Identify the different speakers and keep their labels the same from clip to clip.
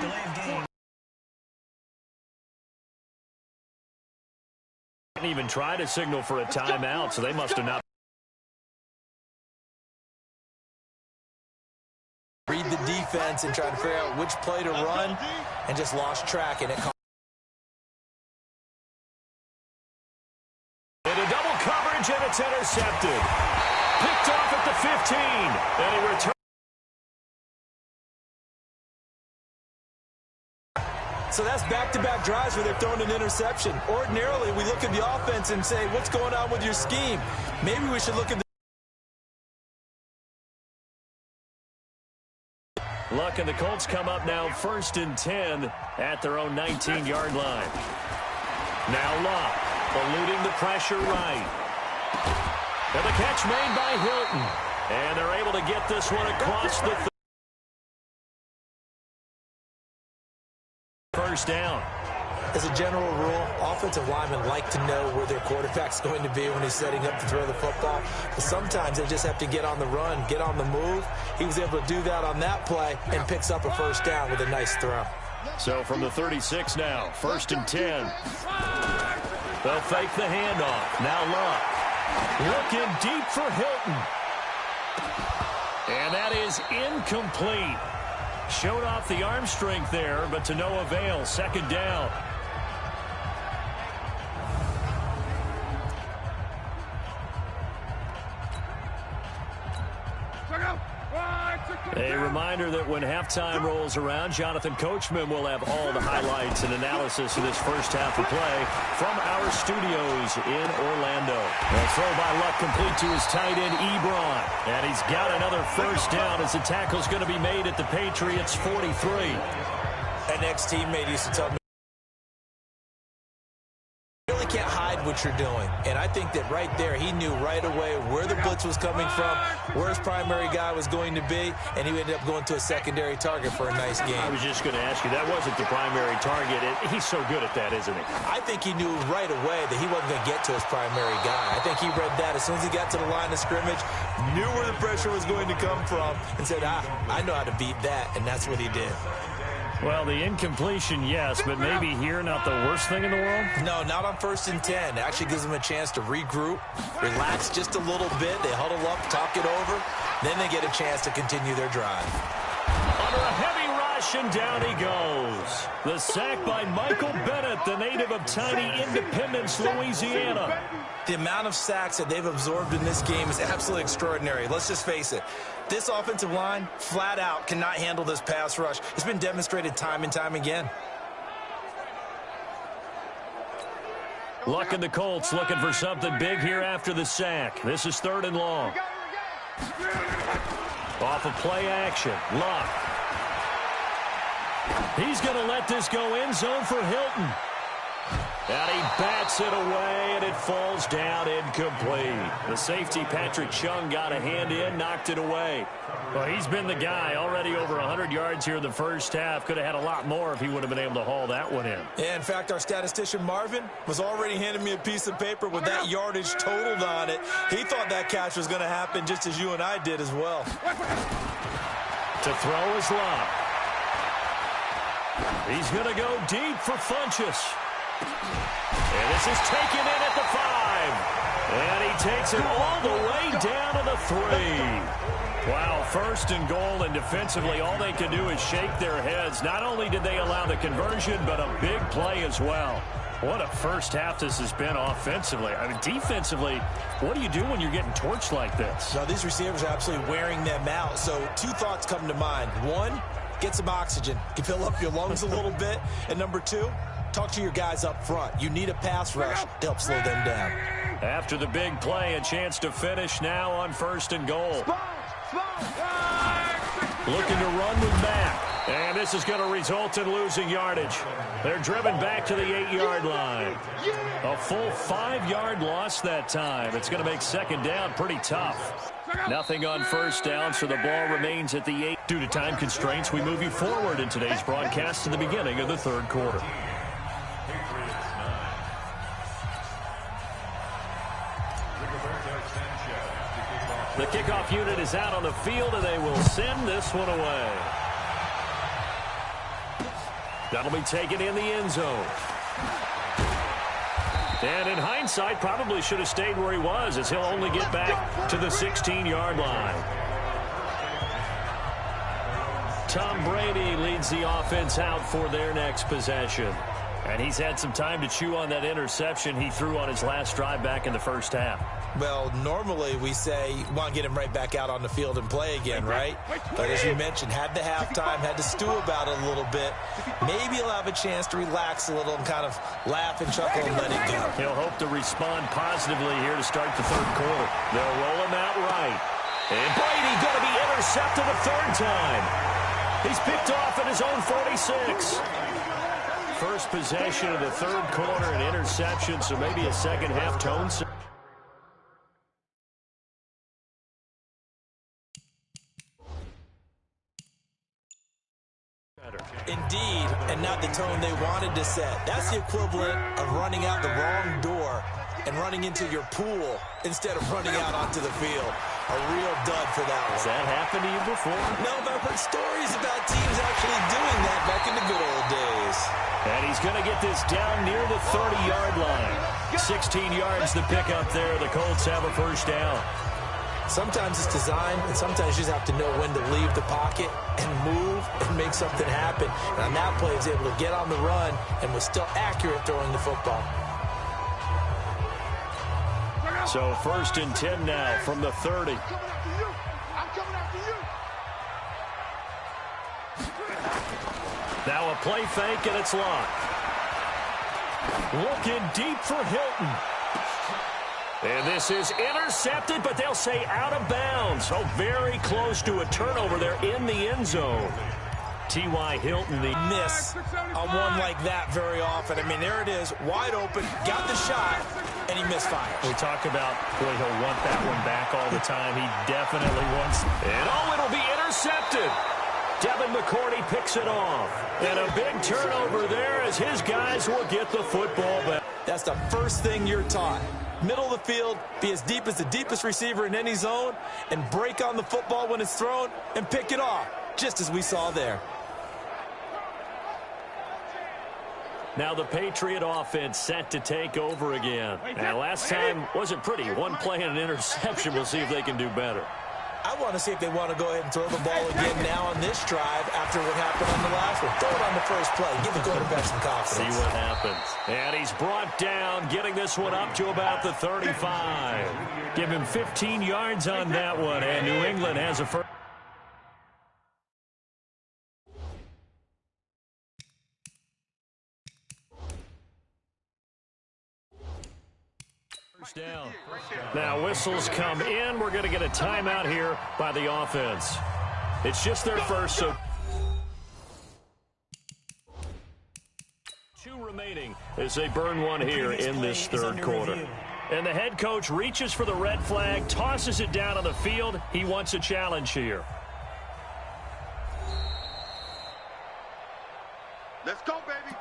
Speaker 1: Delay of game.
Speaker 2: Didn't even try to signal for a timeout, so they must have not.
Speaker 3: Read the defense and try to figure out which play to run and just lost track. And it
Speaker 2: into double coverage, and it's intercepted. Picked off at the 15, and he returns.
Speaker 3: So that's back-to-back drives where they've thrown an interception. Ordinarily, we look at the offense and say, what's going on with your scheme? Maybe we should look at the
Speaker 2: Luck and the Colts come up now 1st and 10 at their own 19-yard line. Now Luck, eluding the pressure right. And the catch made by Hilton. And they're able to get this one across the first down.
Speaker 3: As a general rule, offensive linemen like to know where their quarterback's going to be when he's setting up to throw the football. But sometimes they just have to get on the run, get on the move. He was able to do that on that play and picks up a first down with a nice throw.
Speaker 2: So from the 36 now, 1st and 10. They'll fake the handoff. Now Luck. Looking deep for Hilton. And that is incomplete. Showed off the arm strength there, but to no avail. 2nd down. A reminder that when halftime rolls around, Jonathan Coachman will have all the highlights and analysis of this first half of play from our studios in Orlando. A throw by Luck complete to his tight end, Ebron. And he's got another first down as the tackle's going to be made at the Patriots' 43.
Speaker 3: An ex-teammate used to tell me, you really can't hide what you're doing. And I think that right there, he knew right away where the blitz was coming from, where his primary guy was going to be, and he ended up going to a secondary target for a nice game.
Speaker 2: I was just going to ask you, that wasn't the primary target. He's so good at that, isn't he?
Speaker 3: I think he knew right away that he wasn't going to get to his primary guy. I think he read that as soon as he got to the line of scrimmage, knew where the pressure was going to come from, and said, I know how to beat that, and that's what he did.
Speaker 2: Well, the incompletion, yes, but maybe here not the worst thing in the world?
Speaker 3: No, not on 1st and 10. It actually gives them a chance to regroup, relax just a little bit. They huddle up, talk it over. Then they get a chance to continue their drive.
Speaker 2: Under a heavy rush, and down he goes. The sack by Michael Bennett, the native of tiny Independence, Louisiana.
Speaker 3: The amount of sacks that they've absorbed in this game is absolutely extraordinary. Let's just face it. This offensive line, flat out, cannot handle this pass rush. It's been demonstrated time and time again.
Speaker 2: Luck and the Colts looking for something big here after the sack. This is 3rd and long. Off of play action. Luck. He's going to let this go end zone for Hilton. And he bats it away, and it falls down incomplete. The safety, Patrick Chung, got a hand in, knocked it away. Well, he's been the guy, already over 100 yards here in the first half. Could have had a lot more if he would have been able to haul that one in.
Speaker 3: Yeah, in fact, our statistician, Marvin, was already handing me a piece of paper with that yardage totaled on it. He thought that catch was going to happen just as you and I did as well.
Speaker 2: To throw is Luck. He's going to go deep for Funchess. And this is taken in at the 5. And he takes it all the way down to the 3. Wow, 1st and goal, and defensively all they can do is shake their heads. Not only did they allow the conversion, but a big play as well. What a first half this has been offensively. I mean, defensively, what do you do when you're getting torched like this?
Speaker 3: Now, these receivers are absolutely wearing them out. So 2 thoughts come to mind. 1, get some oxygen. You fill up your lungs a little bit. And number 2, talk to your guys up front. You need a pass rush to help slow them down.
Speaker 2: After the big play, a chance to finish now on 1st and goal. Looking to run with Mack. And this is going to result in losing yardage. They're driven back to the 8-yard line. A full 5-yard loss that time. It's going to make 2nd down pretty tough. Nothing on 1st down, so the ball remains at the 8. Due to time constraints, we move you forward in today's broadcast to the beginning of the 3rd quarter. The kickoff unit is out on the field, and they will send this one away. That'll be taken in the end zone. And in hindsight, probably should have stayed where he was, as he'll only get back to the 16-yard line. Tom Brady leads the offense out for their next possession. And he's had some time to chew on that interception he threw on his last drive back in the first half.
Speaker 3: Well, normally we say you want to get him right back out on the field and play again, right? But as you mentioned, had the halftime, had to stew about it a little bit. Maybe he'll have a chance to relax a little and kind of laugh and chuckle and let it go.
Speaker 2: He'll hope to respond positively here to start the third quarter. They'll roll him out right. And Brady going to be intercepted a third time. He's picked off at his own 46. First possession of the third quarter, an interception, so maybe a second-half tone.
Speaker 3: Indeed, and not the tone they wanted to set. That's the equivalent of running out the wrong door and running into your pool instead of running out onto the field. A real dud for that one.
Speaker 2: Has that happened to you before?
Speaker 3: No, but I've heard stories about teams actually doing that back in the good old days.
Speaker 2: And he's going to get this down near the 30-yard line. 16 yards to pick up there. The Colts have a first down.
Speaker 3: Sometimes it's design, and sometimes you just have to know when to leave the pocket and move and make something happen. And on that play, he was able to get on the run and was still accurate throwing the football.
Speaker 2: So 1st and 10 now from the 30. Now a play fake, and it's locked. Looking deep for Hilton. And this is intercepted, but they'll say out of bounds. Oh, very close to a turnover there in the end zone. T.Y. Hilton, the
Speaker 3: miss on one like that very often. I mean, there it is, wide open, got the shot, and he misfires.
Speaker 2: We talk about, boy, he'll want that one back all the time. He definitely wants. And oh, it'll be intercepted. Devin McCourty picks it off. And a big turnover there as his guys will get the football back.
Speaker 3: That's the first thing you're taught. Middle of the field, be as deep as the deepest receiver in any zone, and break on the football when it's thrown and pick it off, just as we saw there.
Speaker 2: Now the Patriot offense set to take over again. And last time wasn't pretty. One play and an interception. We'll see if they can do better.
Speaker 3: I want to see if they want to go ahead and throw the ball again now on this drive after what happened on the last one. Throw it on the first play. Give the quarterback some confidence.
Speaker 2: See what happens. And he's brought down, getting this one up to about the 35. Give him 15 yards on that one, and New England has a first. Down. Now whistles come in. We're going to get a timeout here by the offense. It's just their first, so 2 remaining as they burn one here in this third quarter. And the head coach reaches for the red flag, tosses it down on the field. He wants a challenge here.
Speaker 1: Let's go, baby.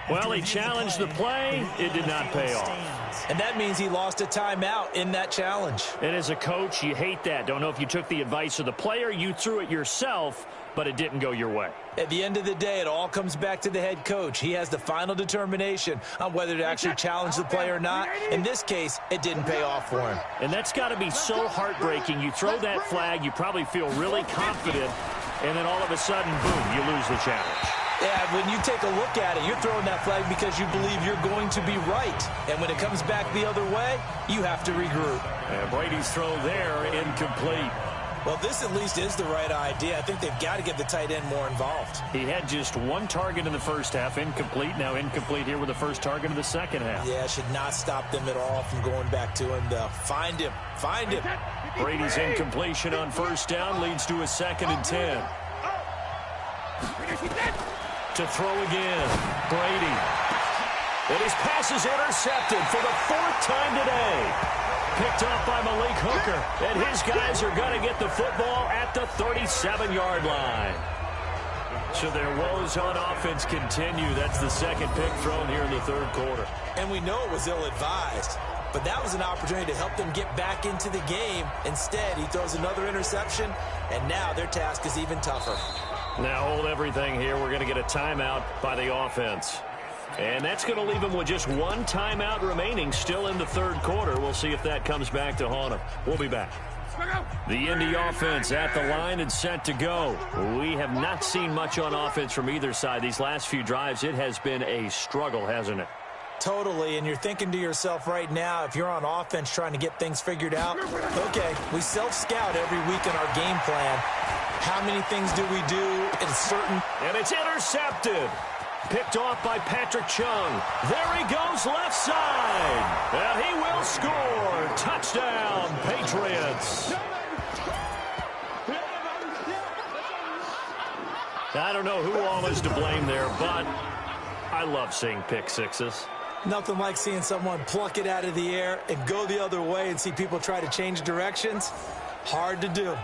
Speaker 2: Well, he challenged the play. It did not pay off.
Speaker 3: And that means he lost a timeout in that challenge.
Speaker 2: And as a coach, you hate that. Don't know if you took the advice of the player, you threw it yourself, but it didn't go your way.
Speaker 3: At the end of the day, it all comes back to the head coach. He has the final determination on whether to actually challenge the play or not. In this case, it didn't pay off for him.
Speaker 2: And that's got to be so heartbreaking. You throw that flag, you probably feel really confident, and then all of a sudden, boom, you lose the challenge.
Speaker 3: Yeah, when you take a look at it, you're throwing that flag because you believe you're going to be right. And when it comes back the other way, you have to regroup.
Speaker 2: And Brady's throw there, incomplete.
Speaker 3: Well, this at least is the right idea. I think they've got to get the tight end more involved.
Speaker 2: He had just 1 target in the first half, incomplete. Now incomplete here with the first target of the second half.
Speaker 3: Yeah, should not stop them at all from going back to him, though. Find him. Find him.
Speaker 2: Brady's incompletion on first down leads to a 2nd and 10. To throw again, Brady. And his pass is intercepted for the 4th time today. Picked off by Malik Hooker. And his guys are going to get the football at the 37-yard line. So their woes on offense continue. That's the 2nd pick thrown here in the third quarter.
Speaker 3: And we know it was ill-advised. but that was an opportunity to help them get back into the game. Instead, he throws another interception, and now their task is even tougher.
Speaker 2: Now hold everything here. We're going to get a timeout by the offense. And that's going to leave them with just one timeout remaining still in the third quarter. We'll see if that comes back to haunt them. We'll be back. The Indy offense at the line and set to go. We have not seen much on offense from either side. These last few drives, it has been a struggle, hasn't it?
Speaker 3: Totally, and you're thinking to yourself right now, if you're on offense trying to get things figured out, okay, we self-scout every week in our game plan. How many things do we do in certain...
Speaker 2: And it's intercepted. Picked off by Patrick Chung. There he goes left side. And he will score. Touchdown, Patriots. I don't know who all is to blame there, but I love seeing pick sixes.
Speaker 3: Nothing like seeing someone pluck it out of the air and go the other way and see people try to change directions. Hard to do.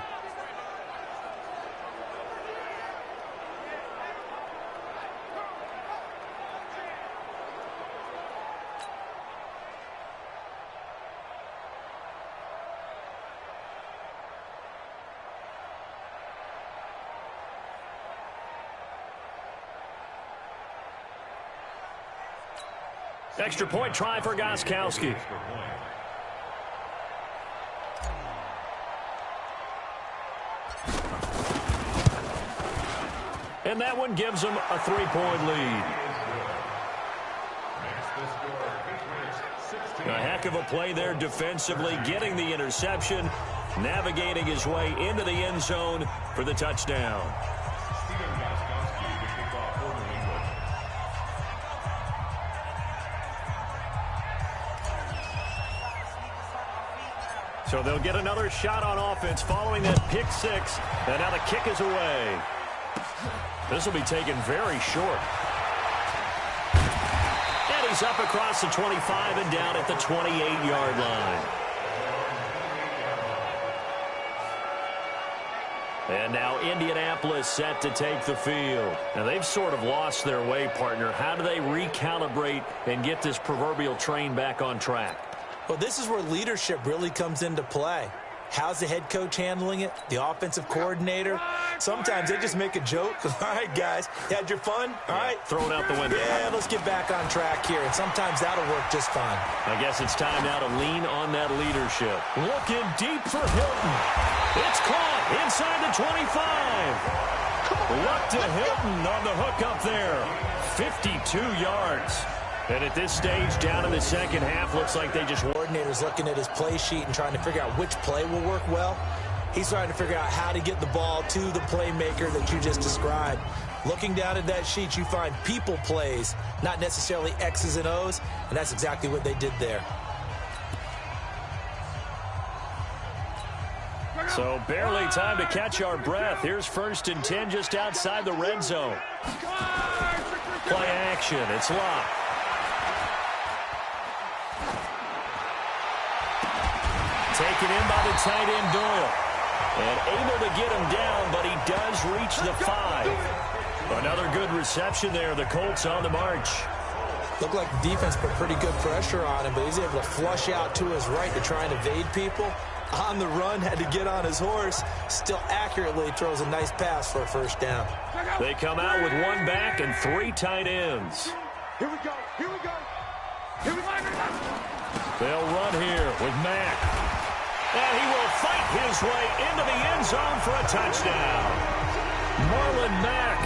Speaker 2: Extra point try for Gostkowski. And that one gives them a 3-point lead. A heck of a play there defensively, getting the interception, navigating his way into the end zone for the touchdown. So they'll get another shot on offense following that pick six. And now the kick is away. This will be taken very short. And he's up across the 25 and down at the 28-yard line. And now Indianapolis set to take the field. Now they've sort of lost their way, partner. How do they recalibrate and get this proverbial train back on track?
Speaker 3: Well, this is where leadership really comes into play. How's the head coach handling it? The offensive coordinator? Sometimes they just make a joke. All right, guys, you had your fun? All right.
Speaker 2: Throw it out the window.
Speaker 3: Yeah, let's get back on track here. And sometimes that'll work just fine.
Speaker 2: I guess it's time now to lean on that leadership. Looking deep for Hilton. It's caught inside the 25. Luck to Hilton on the hook up there. 52 yards. And at this stage, down in the second half, looks like they just...
Speaker 3: Coordinator's looking at his play sheet and trying to figure out which play will work well. He's trying to figure out how to get the ball to the playmaker that you just described. Looking down at that sheet, you find people plays, not necessarily X's and O's, and that's exactly what they did there.
Speaker 2: So barely time to catch our breath. Here's 1st and 10 just outside the red zone. Play action. It's locked. Taken in by the tight end Doyle. And able to get him down, but he does reach the 5. Another good reception there. The Colts on the march.
Speaker 3: Looked like the defense put pretty good pressure on him, but he's able to flush out to his right to try and evade people. On the run, had to get on his horse. Still accurately throws a nice pass for a first down.
Speaker 2: They come out with one back and 3 tight ends.
Speaker 1: Here we go. Here we go. Here we go.
Speaker 2: They'll run here with Mack. And he will fight his way into the end zone for a touchdown. Marlon Mack,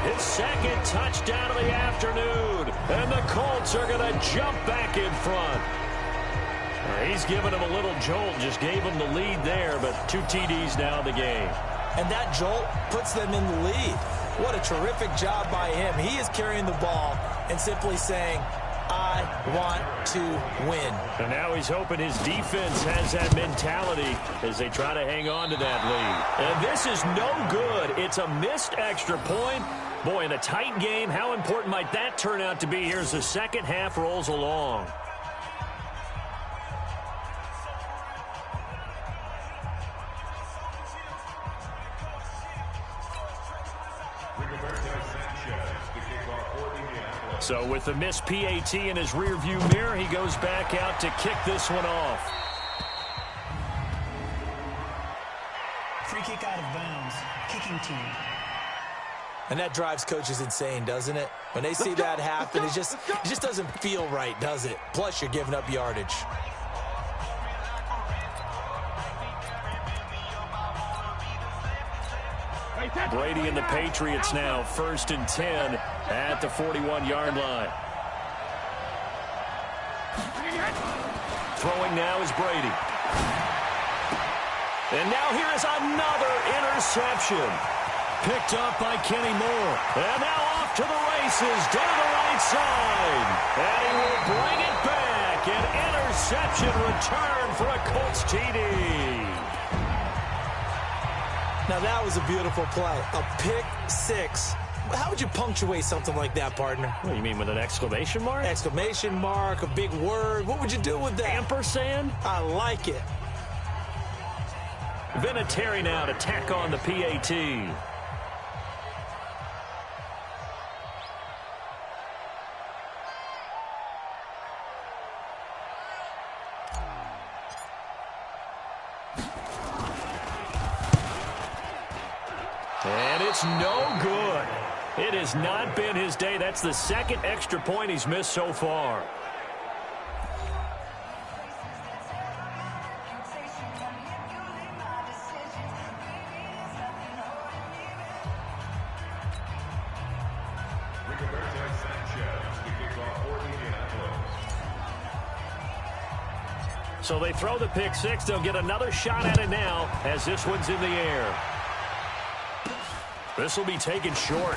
Speaker 2: his 2nd touchdown of the afternoon. And the Colts are going to jump back in front. He's given him a little jolt, just gave him the lead there, but 2 TDs now in the game.
Speaker 3: And that jolt puts them in the lead. What a terrific job by him. He is carrying the ball and simply saying, I want to win.
Speaker 2: And now he's hoping his defense has that mentality as they try to hang on to that lead. And this is no good. It's a missed extra point. Boy, in a tight game, how important might that turn out to be here as the second half rolls along? So with the missed PAT in his rearview mirror, he goes back out to kick this one off.
Speaker 4: Free kick out of bounds. Kicking team.
Speaker 3: And that drives coaches insane, doesn't it? When they see that happen, it just doesn't feel right, does it? Plus, you're giving up yardage.
Speaker 2: Brady and the Patriots now 1st and 10 at the 41-yard line. Throwing now is Brady. And now here is another interception. Picked up by Kenny Moore. And now off to the races down the right side. And he will bring it back. An interception return for a Colts TD.
Speaker 3: Now, that was a beautiful play. A pick six. How would you punctuate something like that, partner?
Speaker 2: What do you mean, with an exclamation mark?
Speaker 3: Exclamation mark, a big word. What would you do with that?
Speaker 2: Ampersand?
Speaker 3: I like it.
Speaker 2: Vinatieri now to tack on the PAT. And it's no good. It has not been his day. That's the second extra point he's missed so far. So they throw the pick six. They'll get another shot at it now as this one's in the air. This will be taken short.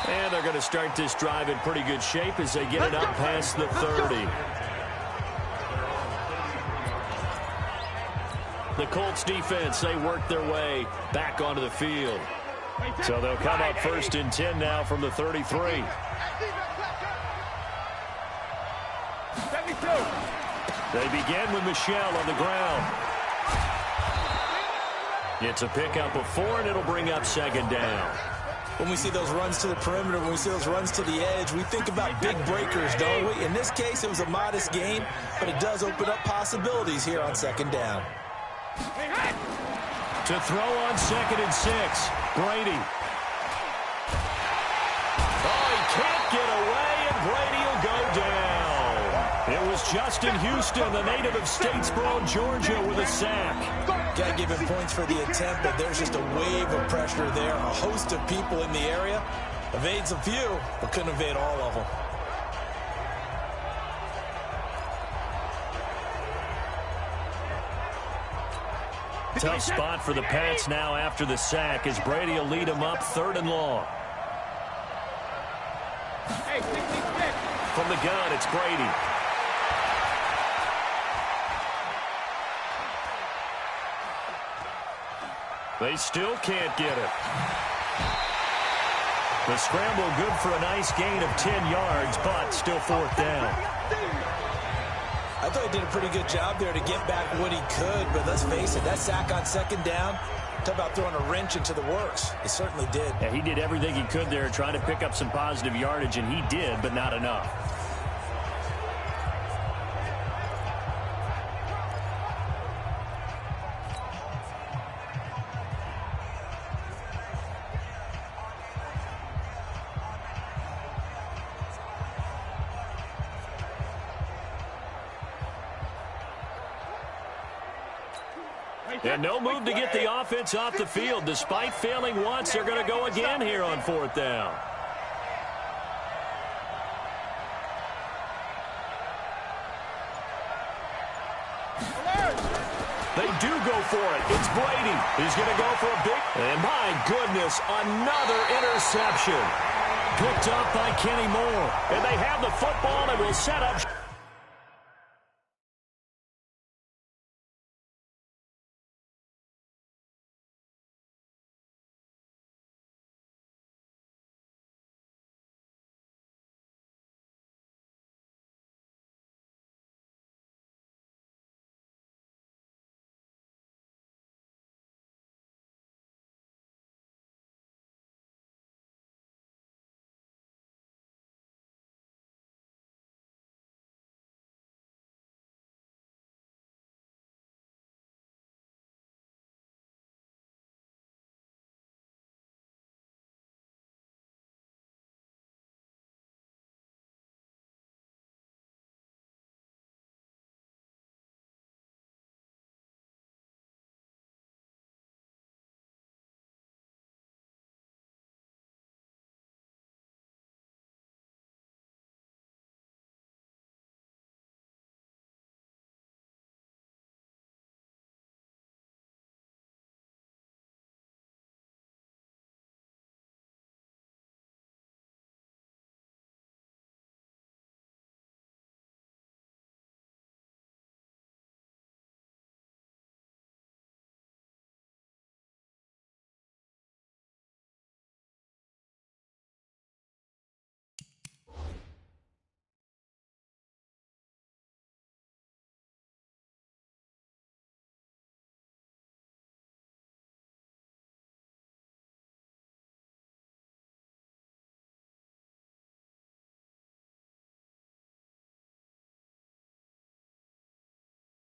Speaker 2: And they're going to start this drive in pretty good shape as they get it up past the 30. The Colts defense, they work their way back onto the field. So they'll come up 1st and 10 now from the 33. They begin with Michel on the ground. It's a pickup of 4, and it'll bring up 2nd down.
Speaker 3: When we see those runs to the perimeter, when we see those runs to the edge, we think about big breakers, don't we? In this case, it was a modest gain, but it does open up possibilities here on 2nd down.
Speaker 2: To throw on 2nd and 6, Brady. Oh, he can't get away, and Brady will go down. It was Justin Houston, the native of Statesboro, Georgia, with a sack.
Speaker 3: Got to give him points for the attempt, but there's just a wave of pressure there. A host of people in the area. Evades a few, but couldn't evade all of them.
Speaker 2: Tough spot for the Pats now after the sack as Brady will lead them up 3rd and long. From the gun, it's Brady. They still can't get it. The scramble good for a nice gain of 10 yards, but still 4th down.
Speaker 3: I thought he did a pretty good job there to get back what he could, but let's face it, that sack on 2nd down, talk about throwing a wrench into the works. He certainly did.
Speaker 2: Yeah, he did everything he could there trying to pick up some positive yardage, and he did, but not enough. And no move to get the offense off the field. Despite failing once, they're going to go again here on 4th down. They do go for it. It's Brady. He's going to go for a big... And my goodness, another interception. Picked up by Kenny Moore. And they have the football and will set up...